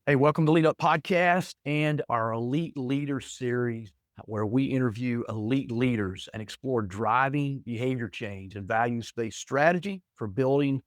Hey, welcome to Lead Up Podcast and our Elite Leader series, where we interview elite leaders and explore driving behavior change and values-based strategy for building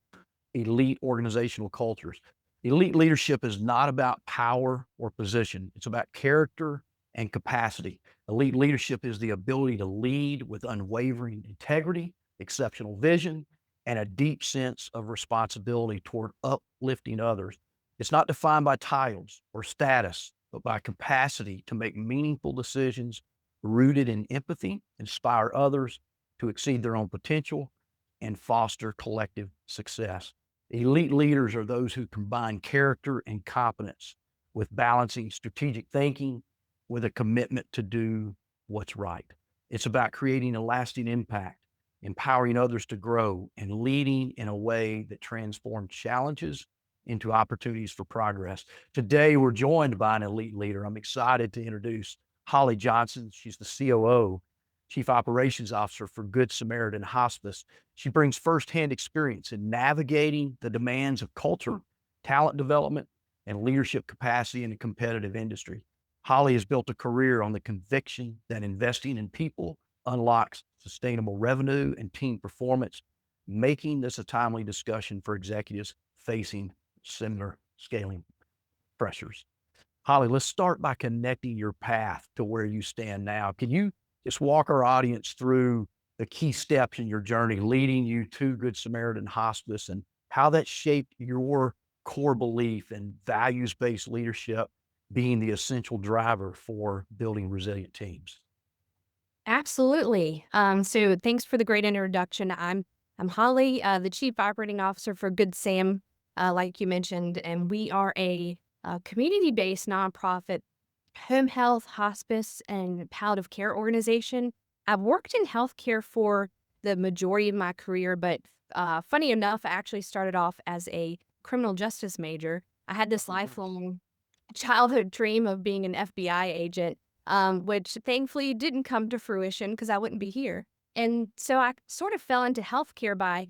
elite organizational cultures. Elite leadership is not about power or position. It's about character and capacity. Elite leadership is the ability to lead with unwavering integrity, exceptional vision, and a deep sense of responsibility toward uplifting others. It's not defined by titles or status, but by capacity to make meaningful decisions rooted in empathy, inspire others to exceed their own potential, and foster collective success. Elite leaders are those who combine character and competence with balancing strategic thinking with a commitment to do what's right. It's about creating a lasting impact, empowering others to grow, and leading in a way that transforms challenges into opportunities for progress. Today, we're joined by an elite leader. I'm excited to introduce Hollie Johnson. She's the COO, Chief Operations Officer for Good Samaritan Hospice. She brings firsthand experience in navigating the demands of culture, talent development, and leadership capacity in a competitive industry. Hollie has built a career on the conviction that investing in people unlocks sustainable revenue and team performance, making this a timely discussion for executives facing similar scaling pressures. Hollie, let's start by connecting your path to where you stand now. Can you just walk our audience through the key steps in your journey leading you to Good Samaritan Hospice and how that shaped your core belief in values-based leadership being the essential driver for building resilient teams? Absolutely. So thanks for the great introduction. I'm Holly, the Chief Operating Officer for Good Sam, like you mentioned, and we are a community-based nonprofit home health, hospice, and palliative care organization. I've worked in healthcare for the majority of my career, but funny enough, I actually started off as a criminal justice major. I had this lifelong childhood dream of being an FBI agent, which thankfully didn't come to fruition because I wouldn't be here. And so I sort of fell into healthcare by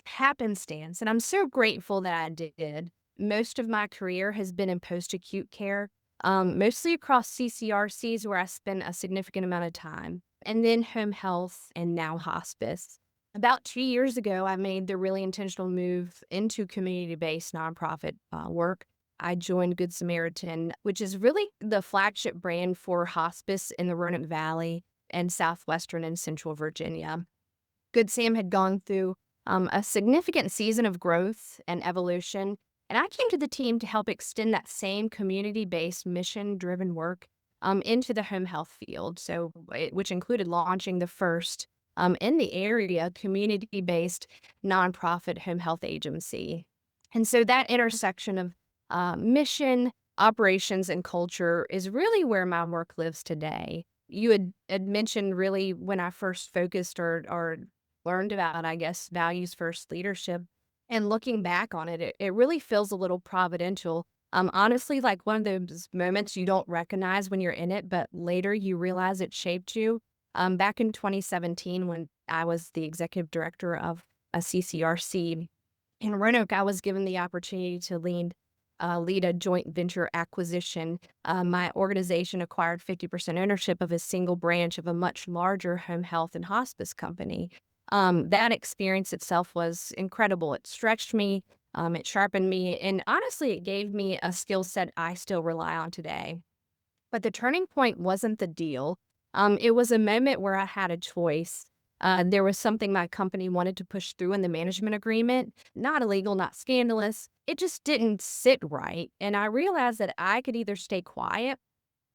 happenstance, and I'm so grateful that I did. Most of my career has been in post acute care, mostly across CCRCs where I spent a significant amount of time, and then home health and now hospice. About 2 years ago, I made the really intentional move into community based nonprofit work. I joined Good Samaritan, which is really the flagship brand for hospice in the Roanoke Valley and Southwestern and Central Virginia. Good Sam had gone through a significant season of growth and evolution, and I came to the team to help extend that same community based, mission driven work into the home health field. Which included launching the first in the area community based nonprofit home health agency. And so that intersection of mission, operations, and culture is really where my work lives today. You had mentioned really when I first focused or learned about, I guess, values first leadership. And looking back on it, it really feels a little providential. Honestly, like one of those moments you don't recognize when you're in it, but later you realize it shaped you. Back in 2017, when I was the executive director of a CCRC in Roanoke, I was given the opportunity to lead a joint venture acquisition. My organization acquired 50% ownership of a single branch of a much larger home health and hospice company. That experience itself was incredible. It stretched me, it sharpened me, and honestly, it gave me a skill set I still rely on today. But the turning point wasn't the deal. It was a moment where I had a choice. There was something my company wanted to push through in the management agreement, not illegal, not scandalous. It just didn't sit right. And I realized that I could either stay quiet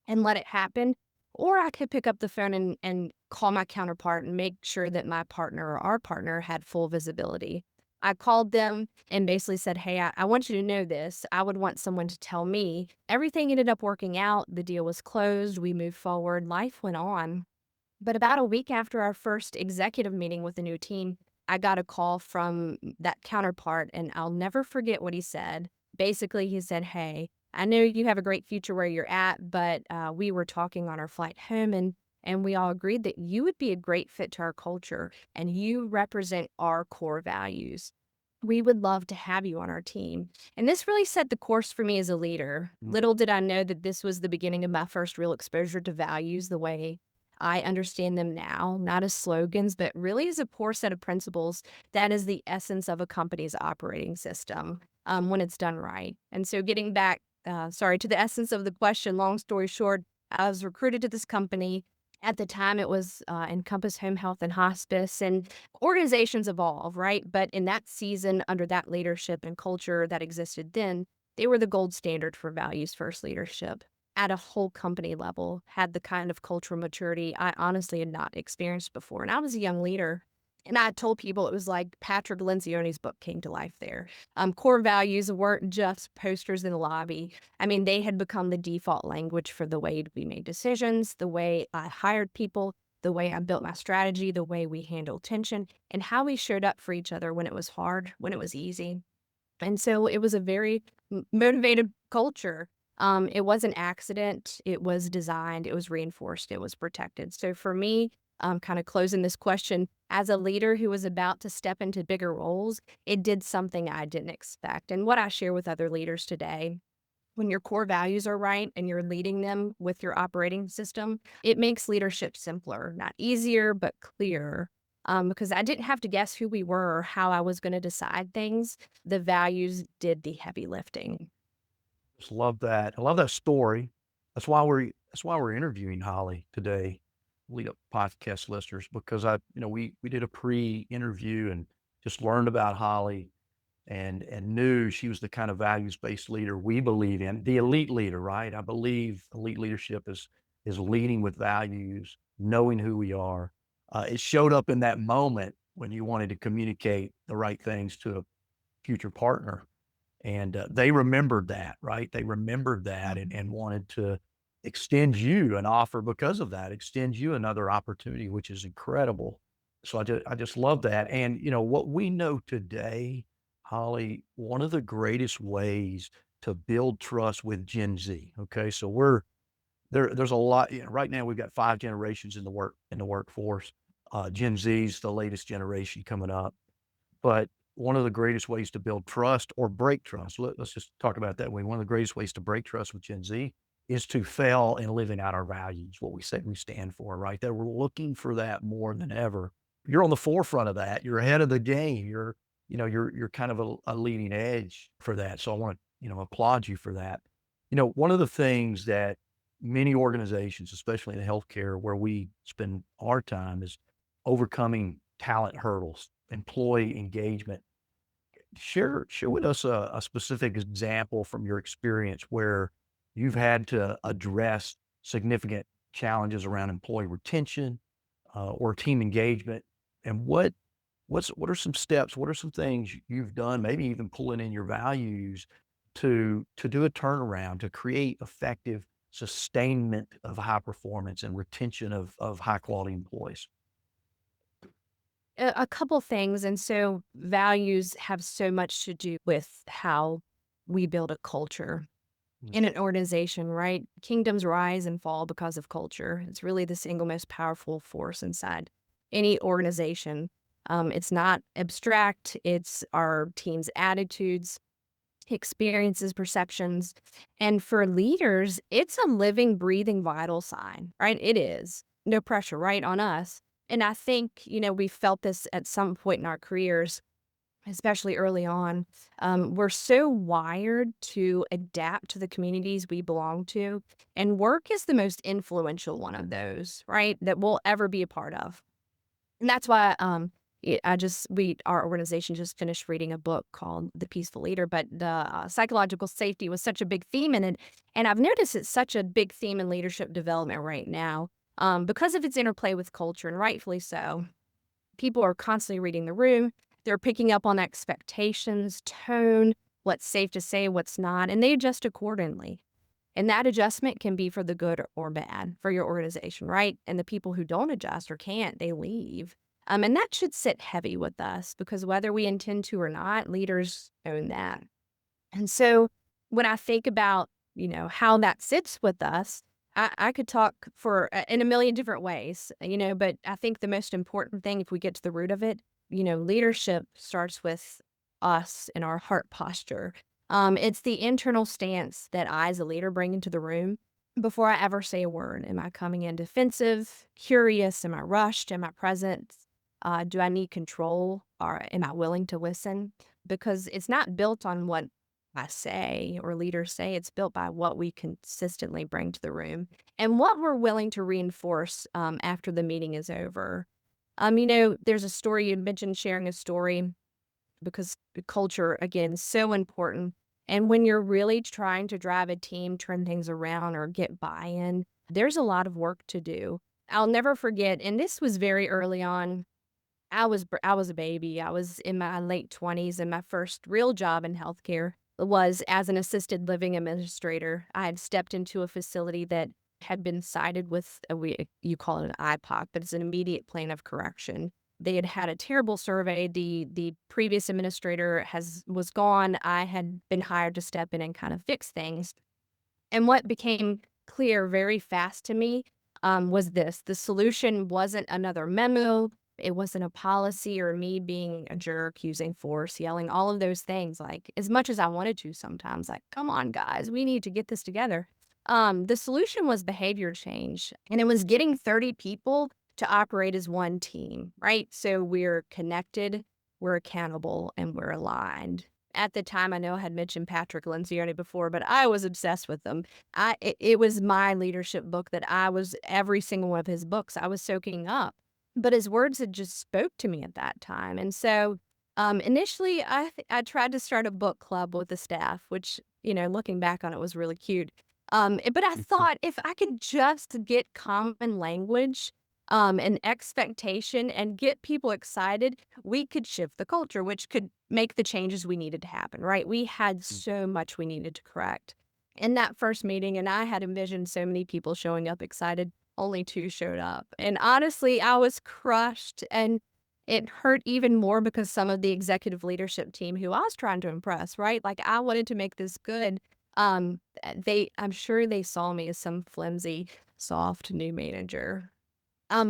and let it happen, or I could pick up the phone and call my counterpart and make sure that my partner or our partner had full visibility. I called them and basically said, "Hey, I want you to know this. I would want someone to tell me." Everything ended up working out. The deal was closed. We moved forward. Life went on. But about a week after our first executive meeting with the new team, I got a call from that counterpart, and I'll never forget what he said. Basically, he said, "Hey, I know you have a great future where you're at, but we were talking on our flight home, and we all agreed that you would be a great fit to our culture, and you represent our core values." We would love to have you on our team. And this really set the course for me as a leader. Mm. Little did I know that this was the beginning of my first real exposure to values the way I understand them now, not as slogans, but really as a core set of principles that is the essence of a company's operating system when it's done right. And so, getting back, sorry, to the essence of the question, long story short, I was recruited to this company. At the time, it was Encompass Home Health and Hospice, and organizations evolve, right? But in that season, under that leadership and culture that existed then, they were the gold standard for values first leadership at a whole company level, had the kind of cultural maturity I honestly had not experienced before. And I was a young leader. And I told people it was like Patrick Lencioni's book came to life there. Core values weren't just posters in the lobby. I mean, they had become the default language for the way we made decisions, the way I hired people, the way I built my strategy, the way we handled tension, and how we showed up for each other when it was hard, when it was easy. And so it was a very motivated culture. It was an accident. It was designed. It was reinforced. It was protected. So for me, kind of closing this question, as a leader who was about to step into bigger roles, it did something I didn't expect. And what I share with other leaders today, when your core values are right and you're leading them with your operating system, it makes leadership simpler, not easier, but clearer. Because I didn't have to guess who we were or how I was going to decide things. The values did the heavy lifting. Just love that. I love that story. That's why we're interviewing Holly today, lead up podcast listeners, because we did a pre-interview and just learned about Holly and knew she was the kind of values-based leader we believe in, the elite leader, right? I believe elite leadership is leading with values, knowing who we are. It showed up in that moment when you wanted to communicate the right things to a future partner. And they remembered that, right? They remembered that and wanted to extend you an offer because of that, extend you another opportunity, which is incredible. So I just love that. And what we know today, Holly, one of the greatest ways to build trust with Gen Z. Okay, so we're there's a lot. Right now we've got 5 generations in the workforce. Gen Z's the latest generation coming up. But one of the greatest ways to build trust or break trust, let's just talk about it that way. One of the greatest ways to break trust with Gen Z is to fail in living out our values, what we say we stand for, right? That we're looking for that more than ever. You're on the forefront of that. You're ahead of the game. You're kind of a leading edge for that. So I want to, applaud you for that. One of the things that many organizations, especially in healthcare, where we spend our time, is overcoming talent hurdles, employee engagement. Share with us a specific example from your experience where you've had to address significant challenges around employee retention, or team engagement, and what are some steps, what are some things you've done, maybe even pulling in your values to do a turnaround, to create effective sustainment of high performance and retention of high quality employees? A couple things. And so values have so much to do with how we build a culture Mm. in an organization, right? Kingdoms rise and fall because of culture. It's really the single most powerful force inside any organization. It's not abstract, it's our team's attitudes, experiences, perceptions. And for leaders, it's a living, breathing, vital sign, right? It is. No pressure, right, on us. And I think, we felt this at some point in our careers, especially early on. We're so wired to adapt to the communities we belong to. And work is the most influential one of those, right, that we'll ever be a part of. And that's why our organization just finished reading a book called The Peaceful Leader, but the psychological safety was such a big theme in it. And I've noticed it's such a big theme in leadership development right now because of its interplay with culture, and rightfully so. People are constantly reading the room. They're picking up on expectations, tone, what's safe to say, what's not, and they adjust accordingly. And that adjustment can be for the good or bad for your organization, right? And the people who don't adjust or can't, they leave. And that should sit heavy with us because whether we intend to or not, leaders own that. And so when I think about, how that sits with us, I could talk in a million different ways, but I think the most important thing, if we get to the root of it, leadership starts with us and our heart posture. It's the internal stance that I, as a leader, bring into the room before I ever say a word. Am I coming in defensive, curious? Am I rushed? Am I present? Do I need control, or am I willing to listen? Because it's not built on what I say or leaders say, it's built by what we consistently bring to the room and what we're willing to reinforce after the meeting is over. There's a story you mentioned, sharing a story, because the culture, again, is so important. And when you're really trying to drive a team, turn things around, or get buy-in, there's a lot of work to do. I'll never forget, and this was very early on. I was a baby. I was in my late 20s, and my first real job in healthcare was as an assisted living administrator. I had stepped into a facility that had been cited with you call it an IPOC, but it's an immediate plan of correction. They had had a terrible survey. The previous administrator was gone. I had been hired to step in and kind of fix things. And what became clear very fast to me was this: the solution wasn't another memo. It wasn't a policy or me being a jerk, using force, yelling, all of those things. Like, as much as I wanted to sometimes, like, come on, guys, we need to get this together. The solution was behavior change, and it was getting 30 people to operate as one team, right? So we're connected, we're accountable, and we're aligned. At the time, I know I had mentioned Patrick Lencioni before, but I was obsessed with him. It was my leadership book that every single one of his books I was soaking up. But his words had just spoke to me at that time. And so, initially, I tried to start a book club with the staff, which, looking back on it, was really cute. But I thought, if I could just get common language, and expectation, and get people excited, we could shift the culture, which could make the changes we needed to happen, right? We had so much we needed to correct. In that first meeting, and I had envisioned so many people showing up excited, only 2 showed up. And honestly, I was crushed, and it hurt even more because some of the executive leadership team who I was trying to impress, right? Like, I wanted to make this good. I'm sure they saw me as some flimsy, soft new manager.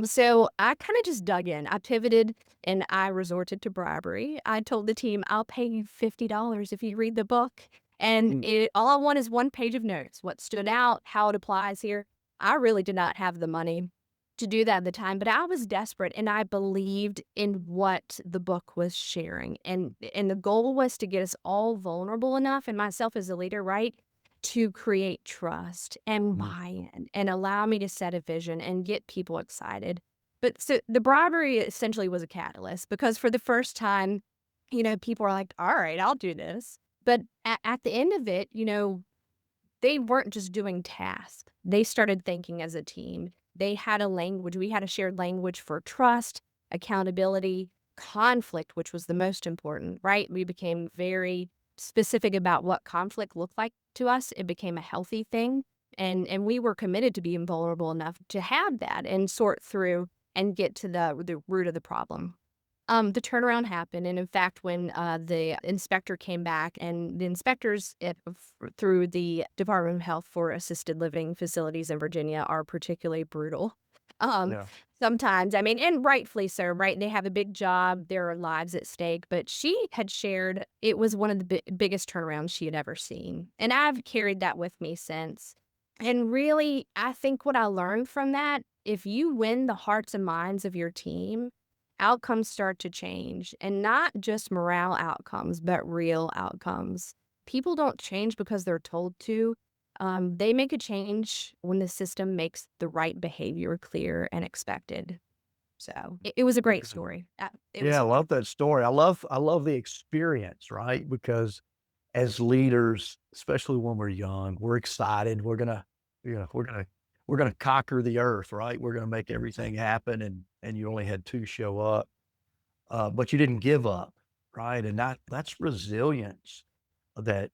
So I kind of just dug in. I pivoted and I resorted to bribery. I told the team, I'll pay you $50 if you read the book. And Mm. all I want is one page of notes, what stood out, how it applies here. I really did not have the money to do that at the time, but I was desperate and I believed in what the book was sharing. And the goal was to get us all vulnerable enough, and myself as a leader, right, to create trust and Mm. buy-in and allow me to set a vision and get people excited. But so the bribery essentially was a catalyst, because for the first time, people are like, all right, I'll do this. But at the end of it, they weren't just doing tasks. They started thinking as a team. They had a language. We had a shared language for trust, accountability, conflict, which was the most important, right? We became very specific about what conflict looked like to us. It became a healthy thing. And we were committed to being vulnerable enough to have that and sort through and get to the root of the problem. The turnaround happened, and in fact, when the inspector came back, and the inspectors through the Department of Health for assisted living facilities in Virginia are particularly brutal. Um, Yeah. Sometimes, I mean, and rightfully so, right? They have a big job, there are lives at stake. But she had shared it was one of the biggest turnarounds she had ever seen, and I've carried that with me since. And really, I think what I learned from that: if you win the hearts and minds of your team, outcomes start to change, and not just morale outcomes, but real outcomes. People don't change because they're told to. They make a change when the system makes the right behavior clear and expected. So it was a great story. It was Yeah, I fun. love that story. I love the experience, right? Because as leaders, especially when we're young, we're excited. We're gonna conquer the earth, right? We're gonna make everything happen, and you only had 2 show up, but you didn't give up, right? And that's resilience that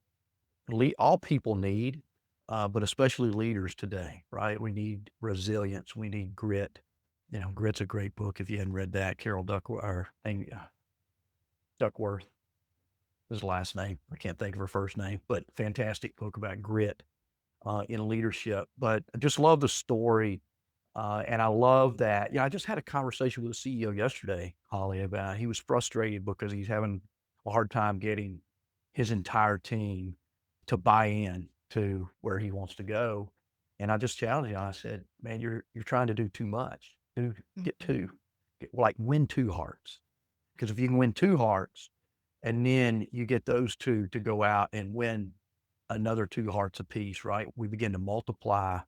all people need, but especially leaders today, right? We need resilience. We need grit. Grit's a great book if you hadn't read that. Carol Duckworth, or Duckworth, his last name. I can't think of her first name, but fantastic book about grit in leadership. But I just love the story. And I love that. I just had a conversation with the CEO yesterday, Holly, about he was frustrated because he's having a hard time getting his entire team to buy in to where he wants to go. And I just challenged him. I said, "Man, you're trying to do too much. Get Mhm. two, like win two hearts. Because if you can win two hearts, and then you get those two to go out and win another two hearts apiece, right? We begin to multiply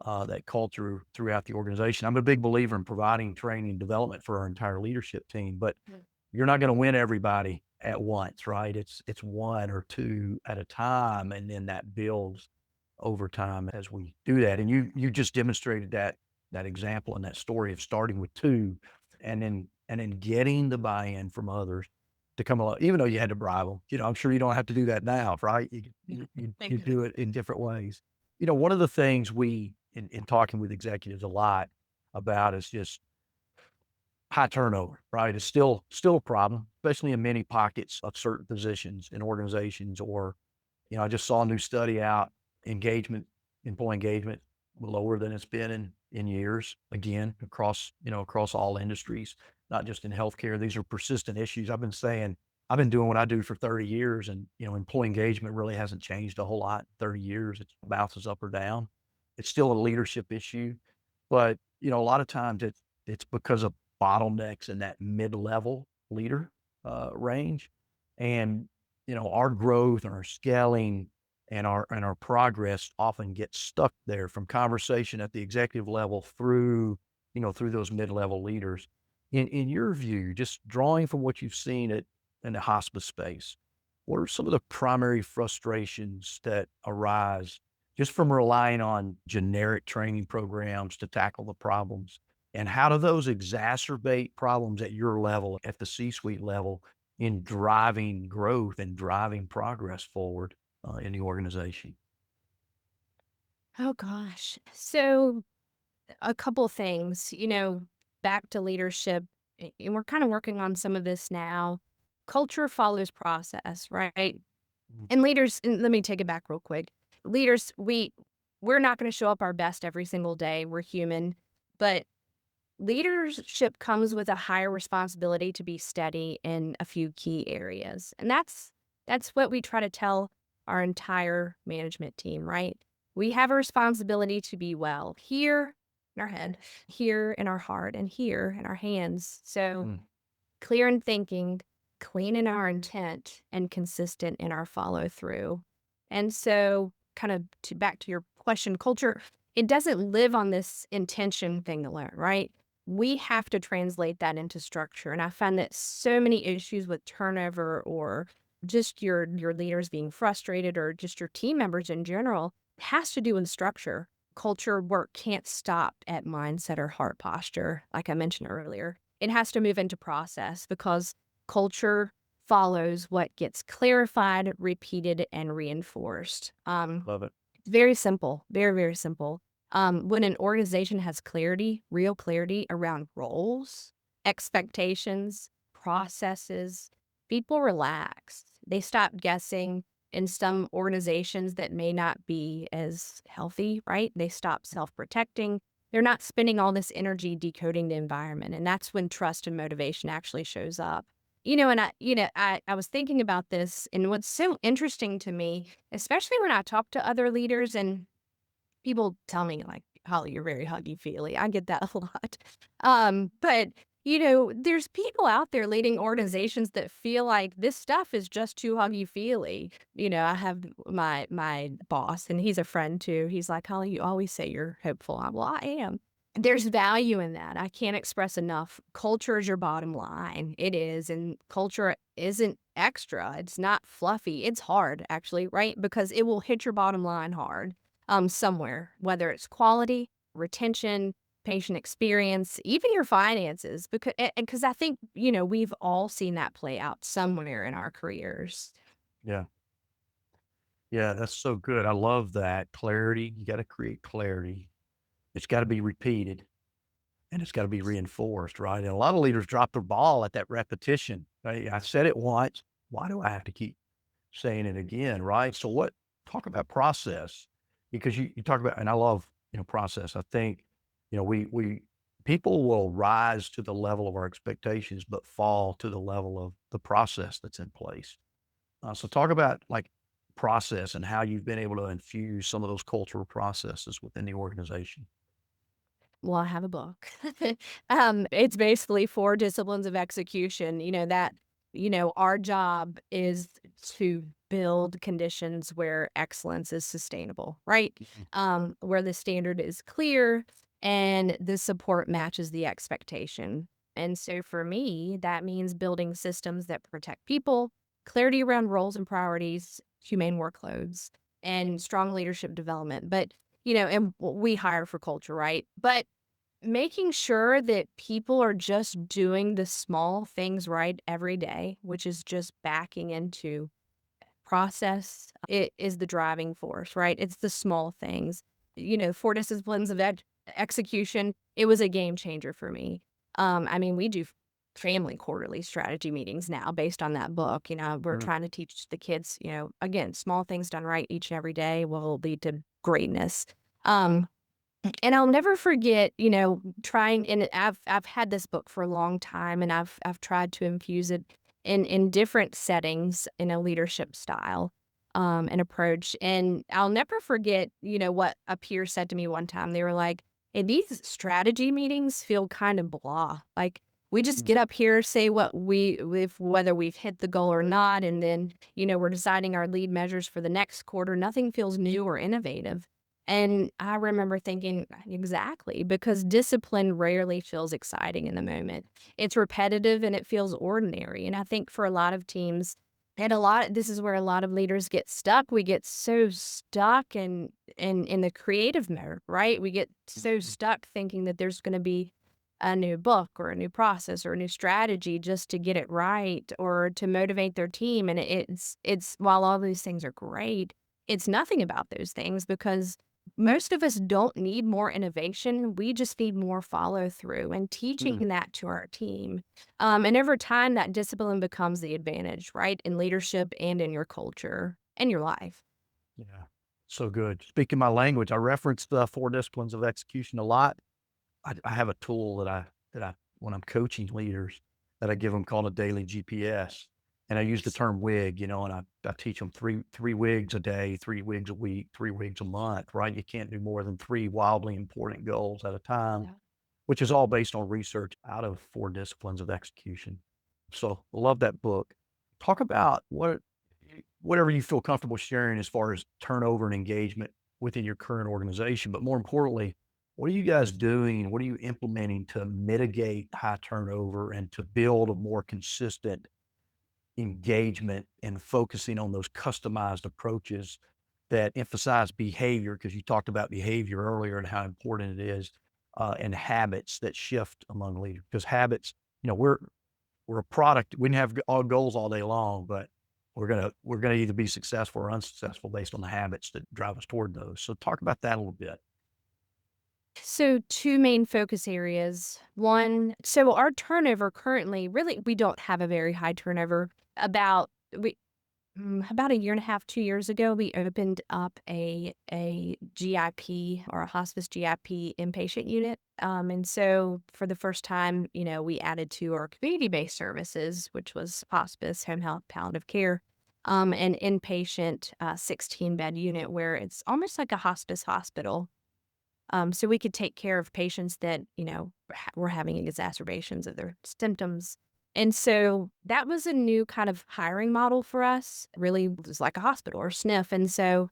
that culture throughout the organization. I'm a big believer in providing training and development for our entire leadership team, but Mm. you're not going to win everybody at once, right? It's one or two at a time, and then that builds over time as we do that. And you just demonstrated that example and that story of starting with two, and then getting the buy-in from others to come along, even though you had to bribe them. I'm sure you don't have to do that now, right? You Thankfully. do it in different ways. One of the things we in talking with executives a lot about is just high turnover, right? It's still a problem, especially in many pockets of certain positions in organizations. Or, I just saw a new study out, engagement, employee engagement lower than it's been in years, again, across all industries, not just in healthcare. These are persistent issues. I've been doing what I do for 30 years, and, employee engagement really hasn't changed a whole lot in 30 years. It bounces up or down. It's still a leadership issue, but, a lot of times it's because of bottlenecks in that mid-level leader range. And, our growth and our scaling and our progress often gets stuck there, from conversation at the executive level through those mid-level leaders. In your view, just drawing from what you've seen in the hospice space, what are some of the primary frustrations that arise just from relying on generic training programs to tackle the problems? And how do those exacerbate problems at your level, at the C-suite level, in driving growth and driving progress forward in the organization? Oh gosh. So a couple things, back to leadership, and we're kind of working on some of this now. Culture follows process, right? Mm. And leaders, and let me take it back real quick. Leaders, we're not going to show up our best every single day. We're human, but leadership comes with a higher responsibility to be steady in a few key areas. And that's what we try to tell our entire management team, right? We have a responsibility to be well here in our head, here in our heart, and here in our hands. So Mm. clear in thinking, clean in our intent, and consistent in our follow through. And so, kind of to back to your question, culture, it doesn't live on this intention thing alone, right? We have to translate that into structure. And I find that so many issues with turnover, or just your leaders being frustrated, or just your team members in general, has to do with structure. Culture work can't stop at mindset or heart posture, like I mentioned earlier. It has to move into process, because culture follows what gets clarified, repeated, and reinforced. Love it. Very simple, very, very simple. When an organization has clarity, real clarity around roles, expectations, processes, people relax. They stop guessing. In some organizations that may not be as healthy, right? They stop self protecting. They're not spending all this energy decoding the environment. And that's when trust and motivation actually shows up. I was thinking about this, and what's so interesting to me, especially when I talk to other leaders, and people tell me like, "Holly, you're very huggy-feely." I get that a lot. But, there's people out there leading organizations that feel like this stuff is just too huggy-feely. I have my boss, and he's a friend too. He's like, "Holly, you always say you're hopeful." Well, I am. There's value in that. I can't express enough. Culture is your bottom line. It is, and culture isn't extra. It's not fluffy. It's hard, actually, right? Because it will hit your bottom line hard somewhere, whether it's quality, retention, patient experience, even your finances. Because I think, we've all seen that play out somewhere in our careers. Yeah. Yeah, that's so good. I love that clarity. You got to create clarity. It's got to be repeated, and it's got to be reinforced, right? And a lot of leaders drop their ball at that repetition. Right? I said it once. Why do I have to keep saying it again? Right. So talk about process, because you talk about, and I love, process. I think, we People will rise to the level of our expectations, but fall to the level of the process that's in place. So talk about like process and how you've been able to infuse some of those cultural processes within the organization. Well, I have a book. It's basically 4 disciplines of execution, our job is to build conditions where excellence is sustainable, right? Mhm. Where the standard is clear and the support matches the expectation. And so for me, that means building systems that protect people, clarity around roles and priorities, humane workloads, and strong leadership development. We hire for culture, right? But making sure that people are just doing the small things right every day, which is just backing into process, it is the driving force, right? It's the small things. 4 disciplines of execution, it was a game changer for me. I mean, we do family quarterly strategy meetings now based on that book. We're Mm, trying to teach the kids, again, small things done right each and every day will lead to greatness. Um, and I'll never forget, trying and I've had this book for a long time and I've tried to infuse it in different settings in a leadership style, and approach. And I'll never forget, what a peer said to me one time. They were like, "Hey, these strategy meetings feel kind of blah. Like we just mm, get up here, say whether we've hit the goal or not, and then, we're deciding our lead measures for the next quarter. Nothing feels new or innovative." And I remember thinking, exactly, because discipline rarely feels exciting in the moment. It's repetitive and it feels ordinary. And I think for a lot of teams, this is where a lot of leaders get stuck. We get so stuck in the creative mode, right? We get so mm, stuck thinking that there's going to be a new book or a new process or a new strategy just to get it right or to motivate their team. And it's while all these things are great, it's nothing about those things because most of us don't need more innovation. We just need more follow through and teaching mm. that to our team. And over time, that discipline becomes the advantage, right? In leadership and in your culture and your life. Yeah, so good. Speaking my language, I reference the 4 disciplines of execution a lot. I have a tool that I when I'm coaching leaders that I give them called a daily GPS, and I use the term WIG, and I teach them 3 WIGs a day, 3 WIGs a week, 3 WIGs a month, right? You can't do more than 3 wildly important goals at a time, Yeah. which is all based on research out of 4 disciplines of execution. So, love that book. Talk about whatever you feel comfortable sharing as far as turnover and engagement within your current organization, but more importantly, what are you guys doing? What are you implementing to mitigate high turnover and to build a more consistent engagement and focusing on those customized approaches that emphasize behavior? Because you talked about behavior earlier and how important it is, and habits that shift among leaders. Because habits, we're a product. We can have all goals all day long, but we're gonna either be successful or unsuccessful based on the habits that drive us toward those. So talk about that a little bit. So, 2 main focus areas. One, so our turnover currently, really, we don't have a very high turnover. About a year and a half, 2 years ago, we opened up a GIP or a hospice GIP inpatient unit. And so for the first time, we added to our community-based services, which was hospice, home health, palliative care, an inpatient 16-bed unit where it's almost like a hospice hospital. So we could take care of patients that, were having exacerbations of their symptoms. And so that was a new kind of hiring model for us. Really was like a hospital or SNF. And so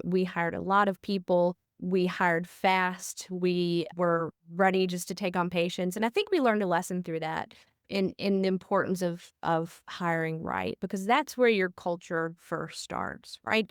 we hired a lot of people. We hired fast. We were ready just to take on patients. And I think we learned a lesson through that in the importance of hiring right, because that's where your culture first starts, right?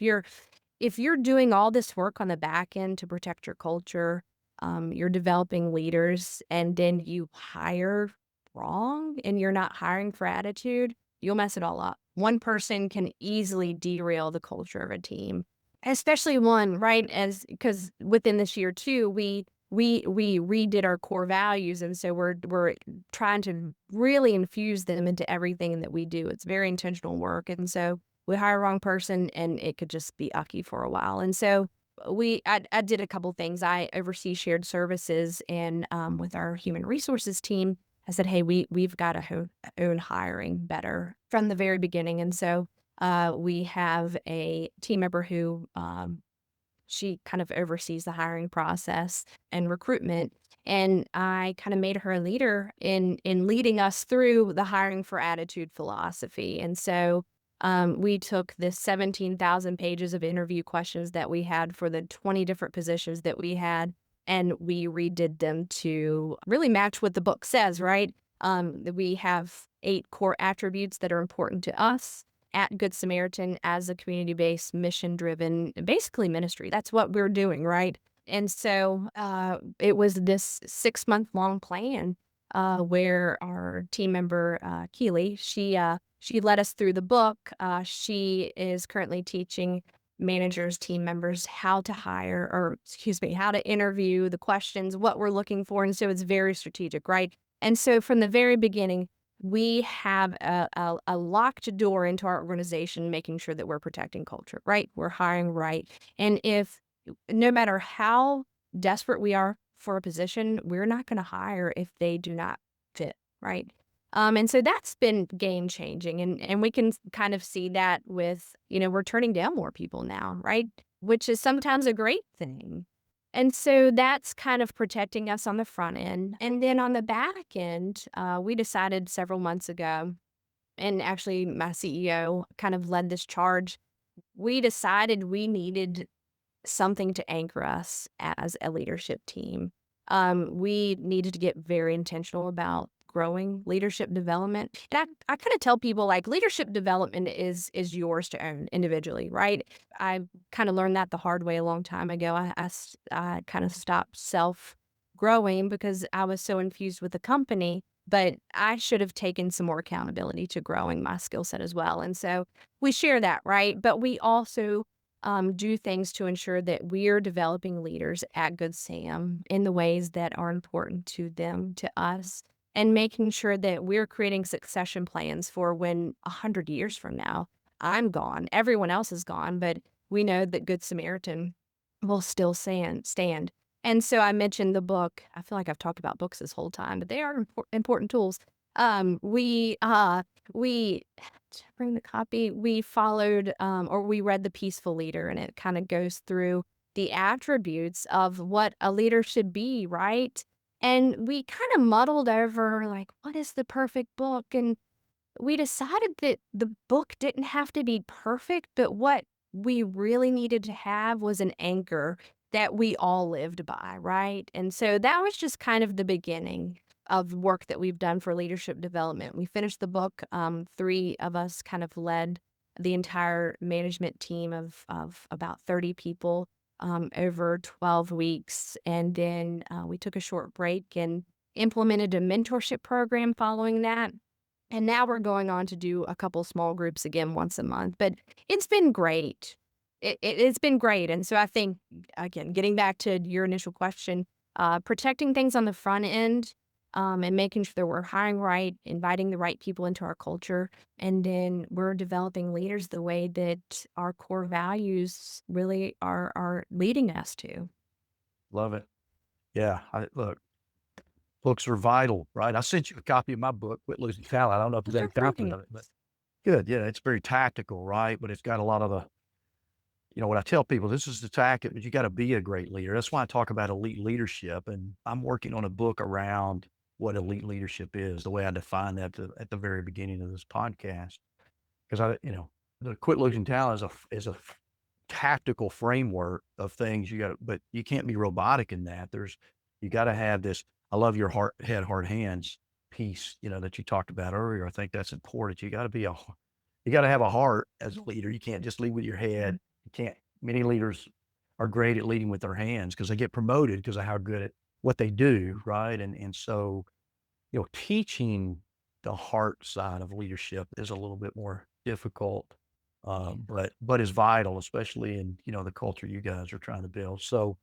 If you're doing all this work on the back end to protect your culture, you're developing leaders, and then you hire wrong and you're not hiring for attitude, you'll mess it all up. One person can easily derail the culture of a team, especially one, right? As because within this year too, we redid our core values, and so we're trying to really infuse them into everything that we do. It's very intentional work, and so we hire a wrong person and it could just be ucky for a while. And so I did a couple things. I oversee shared services, and with our human resources team, I said, "Hey, we've got to own hiring better from the very beginning." And so we have a team member who she kind of oversees the hiring process and recruitment. And I kind of made her a leader in leading us through the hiring for attitude philosophy. And so we took this 17,000 pages of interview questions that we had for the 20 different positions that we had, and we redid them to really match what the book says, right? That we have 8 core attributes that are important to us at Good Samaritan as a community-based, mission-driven, basically ministry. That's what we're doing, right? And so it was this 6-month-long plan where our team member, Keely, she led us through the book. She is currently teaching managers, team members how to hire, or excuse me, how to interview, the questions, what we're looking for. And so it's very strategic, right? And so from the very beginning, we have a locked door into our organization, making sure that we're protecting culture, right? We're hiring right. And if no matter how desperate we are for a position, we're not going to hire if they do not fit, right? And so that's been game changing. And we can kind of see that with, we're turning down more people now, right? Which is sometimes a great thing. And so that's kind of protecting us on the front end. And then on the back end, we decided several months ago, and actually my CEO kind of led this charge. We decided we needed something to anchor us as a leadership team. We needed to get very intentional about growing leadership development. And I kind of tell people like leadership development is yours to own individually, right? I kind of learned that the hard way a long time ago. I kind of stopped self growing because I was so infused with the company, but I should have taken some more accountability to growing my skill set as well. And so we share that, right? But we also do things to ensure that we're developing leaders at Good Sam in the ways that are important to them, to us, and making sure that we're creating succession plans for when 100 years from now I'm gone, everyone else is gone, but we know that Good Samaritan will still stand. And so I mentioned the book. I feel like I've talked about books this whole time, but they are important tools. We to bring the copy, we followed, or we read The Peaceful Leader, and it kind of goes through the attributes of what a leader should be, right? And we kind of muddled over, like, what is the perfect book? And we decided that the book didn't have to be perfect, but what we really needed to have was an anchor that we all lived by, right? And so that was just kind of the beginning of work that we've done for leadership development. We finished the book. 3 of us kind of led the entire management team of about 30 people over 12 weeks. And then we took a short break and implemented a mentorship program following that. And now we're going on to do a couple small groups again once a month, but it's been great. It's been great. And so I think, again, getting back to your initial question, protecting things on the front end and making sure that we're hiring right, inviting the right people into our culture, and then we're developing leaders the way that our core values really are leading us to. Love it. Yeah. Look, books are vital, right? I sent you a copy of my book, Quit Losing Talent. I don't know if you got They're a copy great. of it, but good. Yeah. It's very tactical, right? But it's got a lot of what I tell people, this is the tactic, but you got to be a great leader. That's why I talk about elite leadership. And I'm working on a book around what elite leadership is, the way I define that at the very beginning of this podcast. Because the Quit Losing Talent is a tactical framework of things but you can't be robotic in that. You got to have this. I love your heart, hands piece, that you talked about earlier. I think that's important. You got to have a heart as a leader. You can't just lead with your head. You can't. Many leaders are great at leading with their hands because they get promoted because of how good at what they do, right? And so teaching the heart side of leadership is a little bit more difficult, but is vital, especially in the culture you guys are trying to build. So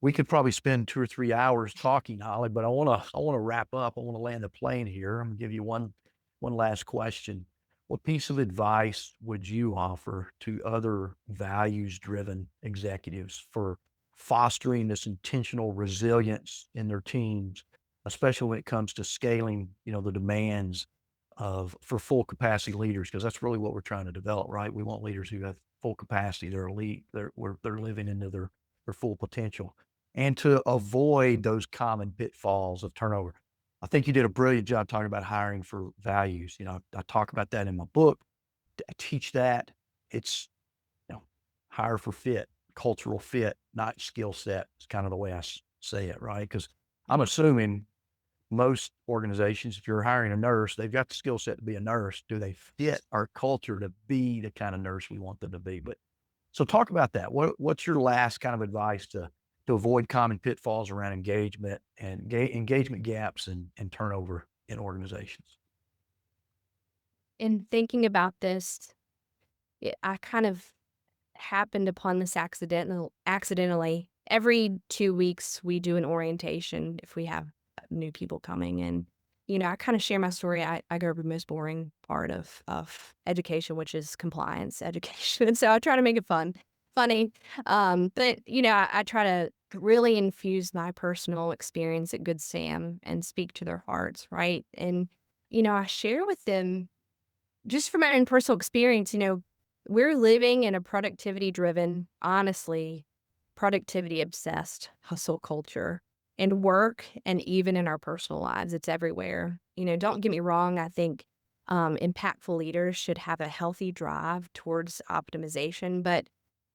we could probably spend 2 or 3 hours talking, Holly, but I want to wrap up. I want to land the plane here. I'm gonna give you one last question. what piece of advice would you offer to other values-driven executives for fostering this intentional resilience in their teams, especially when it comes to scaling, the demands of for full capacity leaders? Because that's really what we're trying to develop, right? We want leaders who have full capacity, they're elite, they're living into their full potential, and to avoid those common pitfalls of turnover. I think you did a brilliant job talking about hiring for values. I talk about that in my book. I teach that. It's, you know, hire for fit, cultural fit, not skill set. It's kind of the way I say it, right? Because I'm assuming most organizations, if you're hiring a nurse, they've got the skill set to be a nurse. Do they fit our culture to be the kind of nurse we want them to be? But so talk about that. What's your last kind of advice to avoid common pitfalls around engagement and engagement gaps and turnover in organizations? In thinking about this, I kind of happened upon this accidentally. Every 2 weeks, we do an orientation if we have new people coming, and, I kinda share my story. I go over the most boring part of education, which is compliance education, so I try to make it funny, but, I try to really infuse my personal experience at Good Sam and speak to their hearts, right? And, I share with them just from my own personal experience, we're living in a productivity driven, honestly, productivity obsessed hustle culture in work and even in our personal lives. It's everywhere. Don't get me wrong. I think impactful leaders should have a healthy drive towards optimization, but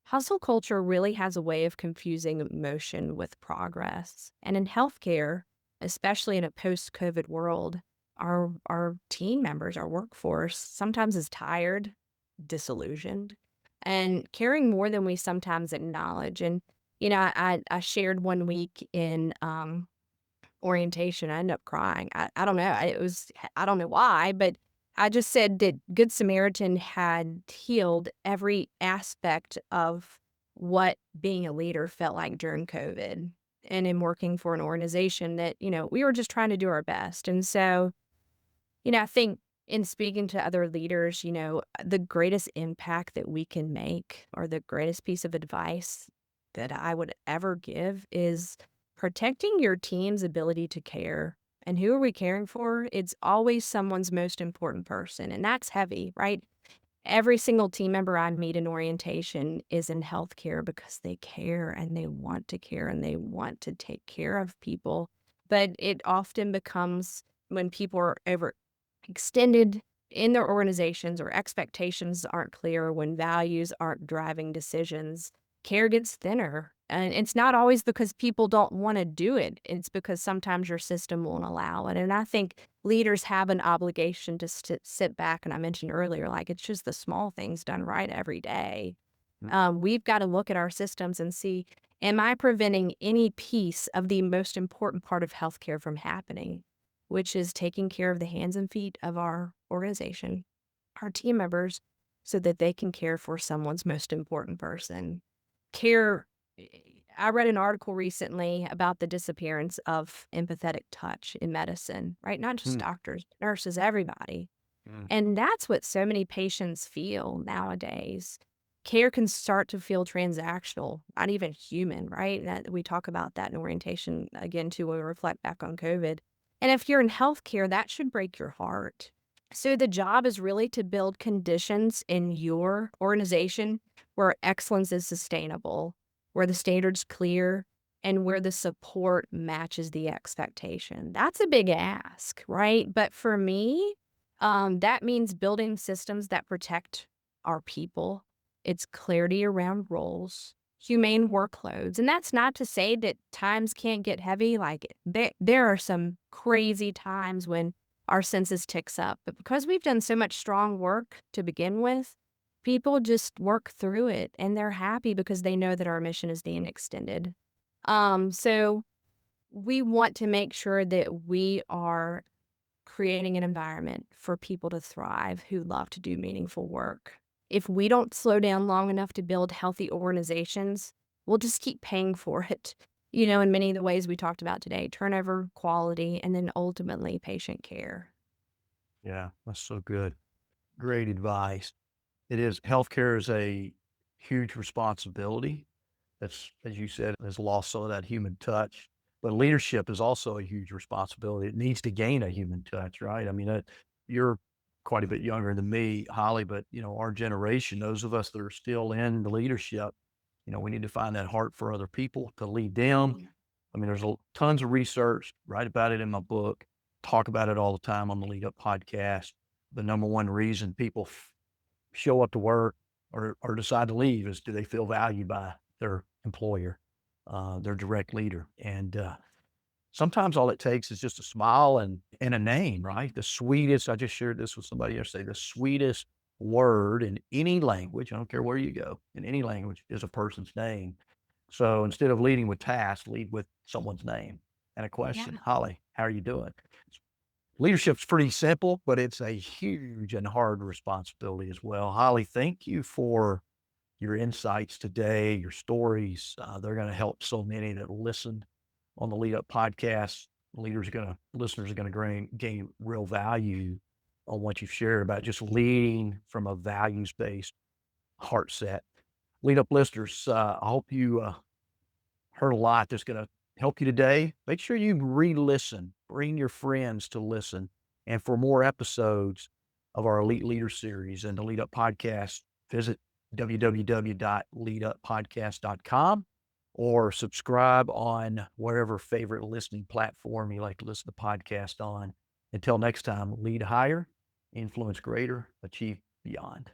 hustle culture really has a way of confusing motion with progress. And in healthcare, especially in a post COVID world, our team members, our workforce sometimes is tired, disillusioned, and caring more than we sometimes acknowledge. And, I shared one week in orientation. I ended up crying. I don't know. I don't know why, but I just said that Good Samaritan had healed every aspect of what being a leader felt like during COVID and in working for an organization that, we were just trying to do our best. And so, I think in speaking to other leaders, the greatest impact that we can make or the greatest piece of advice that I would ever give is protecting your team's ability to care. And who are we caring for? It's always someone's most important person. And that's heavy, right? Every single team member I meet in orientation is in healthcare because they care and they want to care and they want to take care of people. But it often becomes when people are overextended in their organizations or expectations aren't clear, when values aren't driving decisions, care gets thinner. And it's not always because people don't want to do it. It's because sometimes your system won't allow it. And I think leaders have an obligation to sit back. And I mentioned earlier, like it's just the small things done right every day. Mm. We've got to look at our systems and see, am I preventing any piece of the most important part of healthcare from happening, which is taking care of the hands and feet of our organization, our team members, so that they can care for someone's most important person. Care I read an article recently about the disappearance of empathetic touch in medicine, right? Not just Mm, doctors, nurses, everybody. mm. And that's what so many patients feel nowadays. Care can start to feel transactional, not even human, right? That we talk about that in orientation again too when we reflect back on COVID. And if you're in healthcare, that should break your heart. So the job is really to build conditions in your organization where excellence is sustainable, where the standard's clear, and where the support matches the expectation. That's a big ask, right? But for me, that means building systems that protect our people. It's clarity around roles, humane workloads. And that's not to say that times can't get heavy. Like there are some crazy times when our census ticks up. But because we've done so much strong work to begin with, people just work through it and they're happy because they know that our mission is being extended. So we want to make sure that we are creating an environment for people to thrive who love to do meaningful work. If we don't slow down long enough to build healthy organizations, we'll just keep paying for it, in many of the ways we talked about today: turnover, quality, and then ultimately patient care. Yeah, that's so good. Great advice. It is healthcare is a huge responsibility. That's, as you said, has lost some of that human touch. But leadership is also a huge responsibility. It needs to gain a human touch, right? I mean, you're quite a bit younger than me, Holly, but our generation, those of us that are still in the leadership, we need to find that heart for other people to lead them. Yeah. I mean, there's tons of research, write about it in my book, talk about it all the time on the Lead Up podcast. The number one reason people show up to work or decide to leave is, do they feel valued by their employer, their direct leader? And sometimes all it takes is just a smile and a name, right? The sweetest, I just shared this with somebody yesterday, the sweetest word in any language, I don't care where you go, in any language, is a person's name. So instead of leading with tasks, lead with someone's name and a question. Yeah. Holly, how are you doing? Leadership's pretty simple, but it's a huge and hard responsibility as well. Holly, thank you for your insights today, your stories. They're going to help so many that listen on the Lead Up podcast. Listeners are going to gain real value on what you've shared about just leading from a values based heart set. Lead Up listeners, I hope you heard a lot that's going to help you today. Make sure you re-listen, bring your friends to listen. And for more episodes of our Elite Leader series and the Lead Up podcast, visit www.leaduppodcast.com or subscribe on wherever favorite listening platform you like to listen to podcast on. Until next time, lead higher, influence greater, achieve beyond.